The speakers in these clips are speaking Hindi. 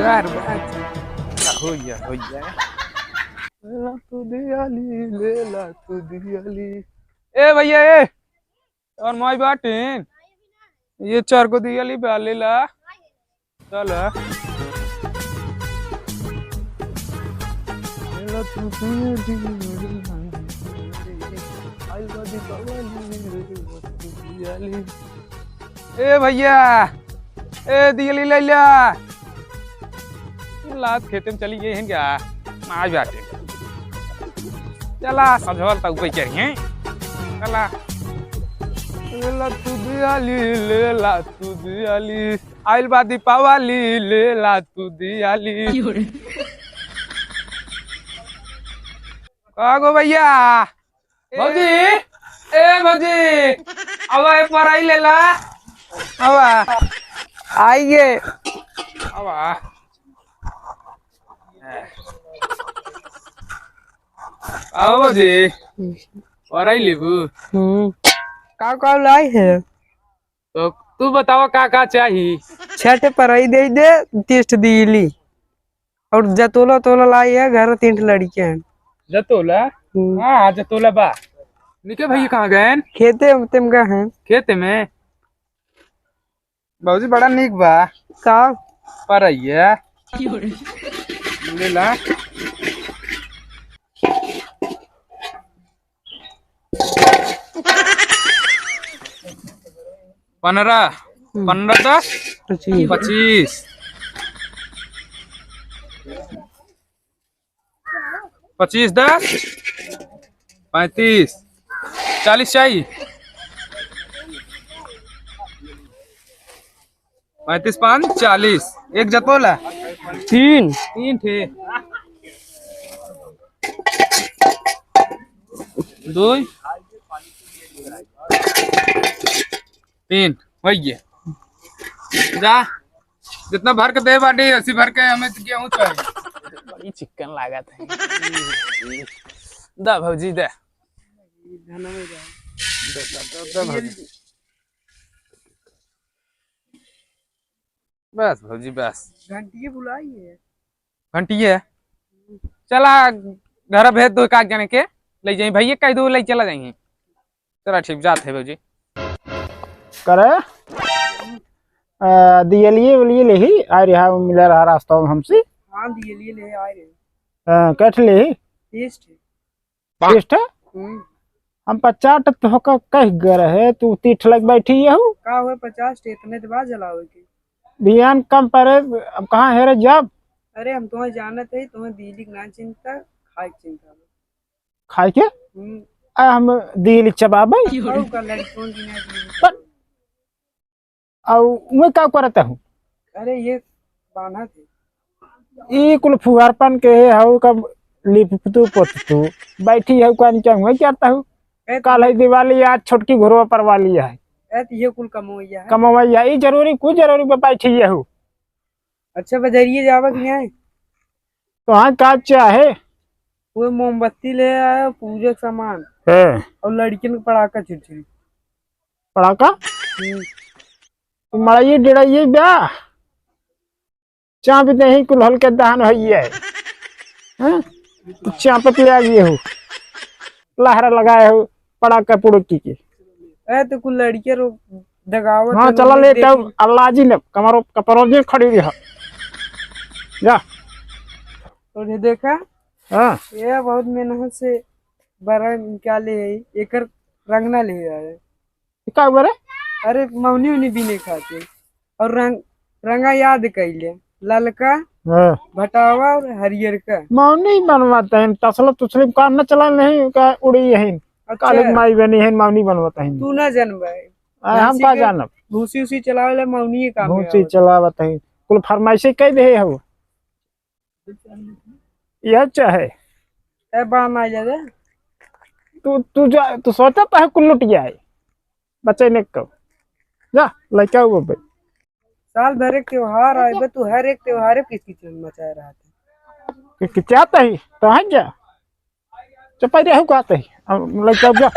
यार हो गया हो गया। ला तू दियाली ले ला तू दियाली। ए भैया ए और माई बाटिन ये 4 को दियाली ले ला चल। ला तू दियाली ए भैया ए दियाली ले ला लात खेते में चली गई है क्या आज बाटे चला समझौल तक ऊपर चढ़ी हैं चला ला तू दियाली ले ला तू दियाली आइल बा दीपावली ले ला तू दियाली। कागो भैया भौजी ए भौजी अब पर आई ले ला अब आइए अब आओ जी और आई लेबू का लाई है तो तू बताओ का चाहिए। छठ पर आई दे दे टेस्ट दिली और जतोला तोला लाई है घर 3 लड़के हैं। जतोला हाँ जतोला बा निके भैया कहाँ गए खेते तुम का है खेते में बाबूजी बड़ा निक बा का पर आइए ले ला 15 15 10 25 25 10 35 40 चाहिए 35 5 40 एक जतोला 3 थे 2 3 वही जा जितना भर के दे बाटी ऐसी भर के हमें तो गेहूं चाहिए बड़ी चिकन लागत है दा भौजी दे बस भौजी बस घंटी बुलाई है घंटी है चला घर भेज दो का जाने के ले जाई भैया कह दो ले चला जाएंगे चला ठीक जाते भौजी करे दियलिए वलिए ले ही आ रहा मिला रहा रास्ता में हमसे। हां दियलिए ले आ रहे कट ले टेस्ट है हम 50 तो होका कह गर है तू 30 लग बैठी है का हुए 50 इतने तो बाद जलावे के बियान कम परे अब कहां है रे जब अरे हम तुम्हें जानत है तुम्हें दिल्ली ना चिंता खाए चिंता खाए के हम दिल्ली चबाबे और का लड़कों की ना और मैं क्या करता हूँ अरे ये बाना थे ये कुल फुहारपन के हाउ कब लिप तू पोत तू बैठी है कौन क्या मैं करता हूँ कल है दिवाली आज छोटकी घरवा पर वाली है ये कुल कमवैया है कमवैया ये जरूरी कुछ जरूरी पे बैठी है हूँ। अच्छा बजरिए जावक नहीं है तो हाँ का चाहे वो मोमबत्ती ले आया पूजा सामान है और लड़की ने पड़ाका छिड़छिड़ी पड़ाका तुम्हारा ये डेढ़ ये ब्याह चाप नहीं कुल हल्के दहन है चापत ले आ गए हो लहरा लगाए हो पड़ाका पुड़की के तो कुल लड़के रो दगावत हाँ चला ले अल्लाह जी ने कमरो कपरों खड़ी रहा जा और ये देखा हाँ ये बहुत मेहनत से बड़ा निकाले है एकर रंगना ले आए क्या बरे अरे मौनी उनी भी नहीं खाते और रंगा याद कैले ललका भटावा और हरियर का मौनी बनवाते हैं तसला तुसली काम न चला नहीं का उड़ी है काले माई बनी है मौनी बनवाते हैं तू ना जानबे हम का जानब भूसी उसी चलावेला मौनी के काम भूसी चलावत है कुल फरमाइशी कह दे हो यह चाहे ए बाना जाए तू सोचता है कुल लुट जाए बच्चे ने कब जा लड़का हुआ भाई साल भर एक त्योहार आए तू हर एक त्योहार किसकी मचा रहा था चाहता ही तो है क्या चपाई रहे कहते ही लड़का जा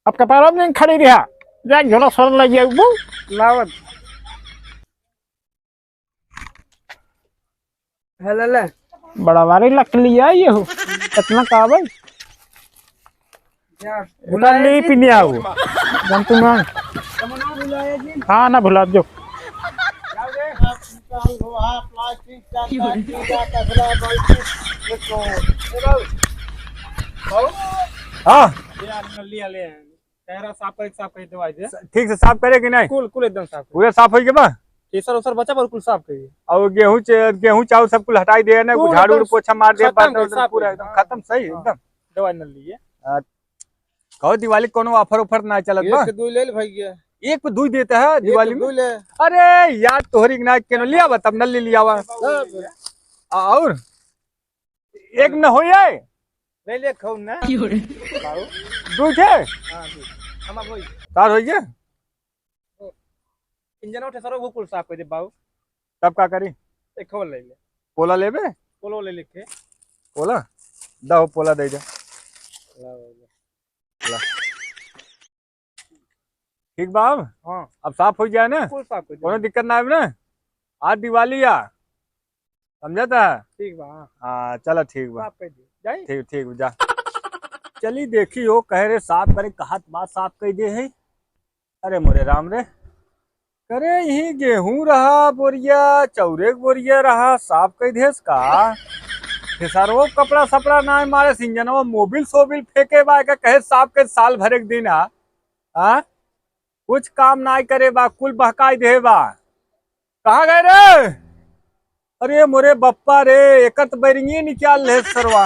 अब कपार में खड़ी रहा जा झोला सोल लग गया लावत हला बड़ा भारी लक लिया ये हो कितना का भाई जा ली पीने आओ जम तुम तमन्ना बुलाया जी हाँ ना भुला जो हाँ लिया ले चेहरा साफ कर दवाई दे ठीक से साफ करे कि नहीं? कुल एकदम साफ पूरे साफ हो गए बा? केसर उसर बचा पर कुल साफ करिए और गेहूं चावल सब कुछ हटाई दे ना, पूरा झाड़ू एकदम पोछा मार दे, खत्म बर्तन साफ पूरा हो एकदम गया। खत्म सही एकदम। दवाई न लिए कहो दिवाली कोनो ऑफर ऑफर ना चलत बा? एक दो ले ले भाई गया एक पे दूध देता है दिवाली में। ले अरे यार तोहरी ना केनो लिया बा, तब नल्ली लिया बा। और एक न हो जाए ले ले खाऊ ना दूध है हां हम भाई तार हो गया इंजन उठे सरो वो कुल साफ कर दे बाबू तब का करी? एक खबर ले ले पोला लेबे? पोलो ले लिखे पोला दो, पोला दे दे। ठीक बाब, हां अब साफ हो जाए ना, कुल साफ कर कोनो दे दिक्कत ना आवे ना। आज दिवाली आ समझता है? ठीक बा हाँ चलो ठीक बा, साफ कर दे जाई ठीक ठीक जा। चली देखी हो कह रहे साफ करे, कहत बात साफ कर दे है। अरे मोरे राम रे, करे यही गेहूं रहा बोरिया, चौरे के बोरिया रहा, साफ कर देस का फिसरो कपड़ा सपड़ा ना मारे, सिंजनवा मोबिल सोबिल फेंके बा के कहे साफ कर, साल भरे के दिन आ कुछ काम ना करे बा, कुल बहकाई दे बा। कहाँ गए रे? अरे मोरे बप्पा रे, एकत बैरिंगे निकाल ले सरवा।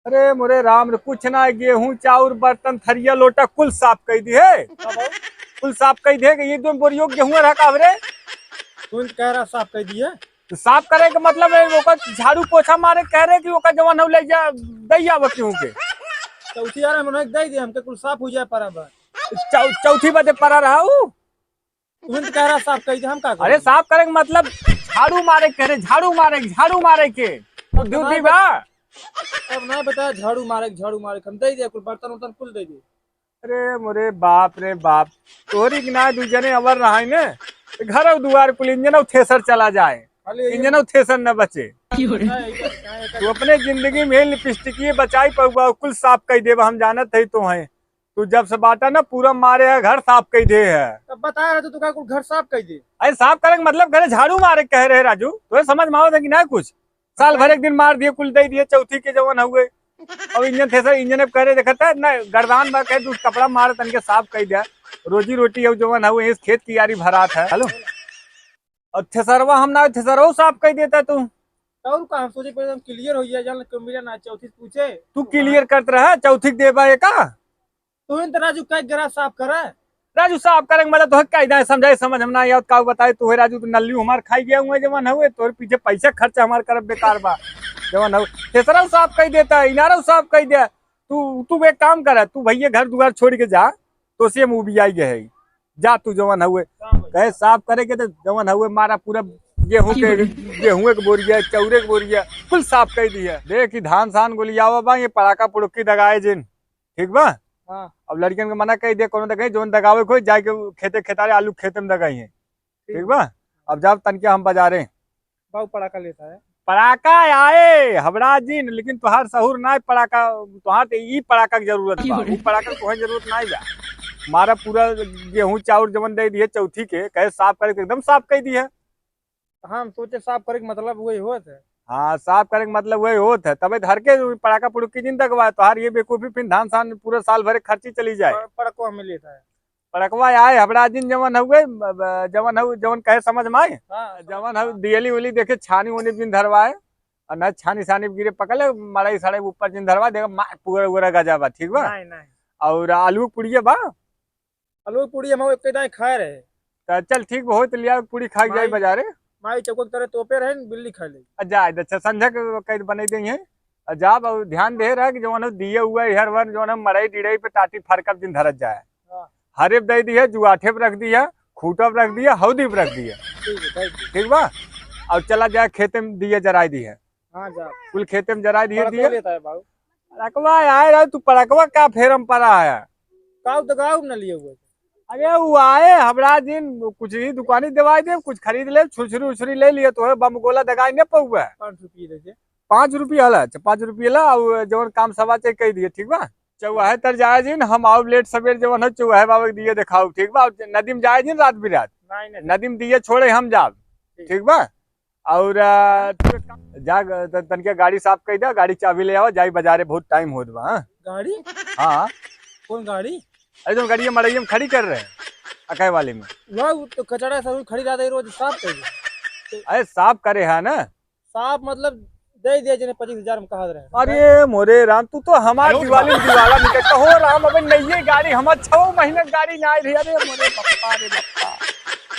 अरे मोरे राम रे, कुछ ना, गेहूं चाउर बर्तन थरिया लोटा कुल साफ कर दी है, कुल साफ कर दे। ये तुम बोरियो गेहूं रखा रे, तू कह रहा साफ कर दिए तो साफ करे का मतलब है ओकर झाड़ू पोछा मारे कह रहे कि ओकर जवान हो ले जा दैया बकियों के चौथी यार मन दे दे हमके कुल साफ हो जाए बराबर चौथी बजे पड़ा रहा हूँ। तू कह रहा साफ कर दे हम का अरे साफ करे का मतलब झाड़ू मारे कह रहे, झाड़ू मारे के तो ड्यूटी बा। अब ना बता झाड़ू मारे हम दे दे कुल बर्तन उर्तन कुल दे दे। अरे मोरे बाप रे बाप, तोहरी की ना दूजने अवर रहा है ने, घर दुआर कुल इंजन थ्रेसर चला जाए, इंजन थ्रेसर न बचे। तू अपने जिंदगी में लिपस्टिक बचाई पा कुल साफ कर दे, हम जानत है तो है। तू जब से बाटा ना पूरा मारे है, घर साफ कर दे है। तब बता रहा तो का कुल घर साफ कर दे। अरे साफ करे का मतलब घरे झाड़ू मारे कह रहे राजू, तो समझ में आओ कि ना कुछ साल भर एक दिन मार दिए कुल दे दिए, चौथी के जवान हुए। और इंजन थ्रेसर इंजन कह रहे देखता है ना, गर्दान बा कह तू कपड़ा मार तन के साफ कर दिया, रोजी रोटी अब जवान हुए, इस खेत की यारी भरात है। हेलो और थ्रेसरवा हम ना थ्रेसरवा साफ कर देता तू। और का हम सोचे एकदम क्लियर हो जाए, जान कंप्यूटर ना चौथी पूछे तू क्लियर करत रहा चौथी देबा है का? तू इन राजू का गरा साफ करे राजू साफ करेंगे मतलब तो क्या समझाए, समझ हम ना याद का बताए तू है राजू, तू नल्ली हमार खाई गया हुए जवान हुए, तोर पीछे पैसा खर्चा हमार करब बेकार बा जवान हुए। थ्रेसर साफ कर देता है, इनारा साफ कर दिया। तू एक काम कर, तू भैया घर दुआर छोड़ के जा, तो से मूवी आई गए जा, तू जवान हुए कहे साफ करे के तो जवान हुए मारा पूरा गेहूं के बोरिया चौरे के बोरिया कुल साफ कर दिया। देख धान सान गोलियावा बा, ये पड़ाका पुड़की दगाए जिन ठीक बा। हाँ। अब लड़कियन के मना कह दे, कोनो दगाई जोन दगावे कोई जाके खेते खेतारे आलू खेते में दगाई है ठीक बा। अब जब तन के हम बाजारे बाबू पड़ाका लेता है, पड़ाका आए हबड़ा जी, लेकिन तुहार सहूर ना पड़ाका, तुहार तो ई पड़ाका की जरूरत बा, ऊ पड़ाका कोई जरूरत ना बा। हमारा पूरा गेहूं चाउर जमन दे दिए चौथी के कहे साफ करे एकदम साफ कर दी है। हम सोचे साफ करे मतलब वही होत है। हाँ साफ करे मतलब वही होत है, तबे धर के पड़ाका पुड़की दिन तक तुहार ये बेकूफी फिर धान सान पूरा साल भरे खर्ची चली जाए। पड़को हमें लेता है, पड़कवा आए हबड़ा दिन जवन हुए जवन कहे समझ में आए। जवन हो दियली उली देखे छानी उनी दिन धरवाए, और न छानी छानी गिरे पकड़े मड़ाई सड़े ऊपर दिन धरवा देगा, मार पूरा पूरा गजा बा ठीक बा। नहीं और आलू पुड़िया बा, आलू पूड़ी हम एक खाए रहे तो चल ठीक हो तो लिया पूड़ी खा जाए बाजारे। माई चौक तरह तोपे रहे बिल्ली खा ली जा अच्छा संझा के बने दी है जाब, और ध्यान दे रहा कि जवन दिए हुआ हर वन जो मड़ई डिड़ई पे टाटी फरकब दिन धरत जाए। हरे दे दी है, जुआठे पे रख दी है, खूटा पे रख दिया, हौदी पे रख दिया ठीक बा। और चला जाए खेते में दिए जराई दी है, कुल खेते में जराई दिए दिए पड़कवा आए रहा तू पड़कवा का फेरम पड़ा है काऊ दगाऊ न लिए हुए अरे वो आए हमरा दिन कुछ ही दुकानी दवाई दे कुछ खरीद ले छुरछुरी उछुरी ले लिए तो है बम गोला दगाई ने पौआ 5 रुपये दे दे। 5 रुपया ला 5 रुपया ला और जवन काम सवा चे कह दिए ठीक बा चौवाहे तर जाए दिन हम आओ लेट सवेर जवन है चौवाहे बाबा के दिए दिखाओ ठीक बा नदी में जाए दिन रात बिरात नहीं नदी में दिए छोड़े हम जाब ठीक बा और जा तनके गाड़ी साफ कर दे गाड़ी चाबी ले आओ जाई बाजारे बहुत टाइम होत बा हाँ? गाड़ी हाँ कौन गाड़ी? अरे तुम गाड़ी मड़ई में खड़ी कर रहे हैं अकाई वाले में वह तो कचड़ा सब खड़ी रहता है रोज साफ कर दे। अरे साफ करे है ना साफ मतलब दे दिया जिन्हें 25,000 में कहा रहे। अरे मोरे राम तू तो हमार दिवाली में दिवाला निकल कहो राम अबे नहीं गाड़ी हमार 6 महीने गाड़ी ना आई रही अरे मोरे पप्पा रे पप्पा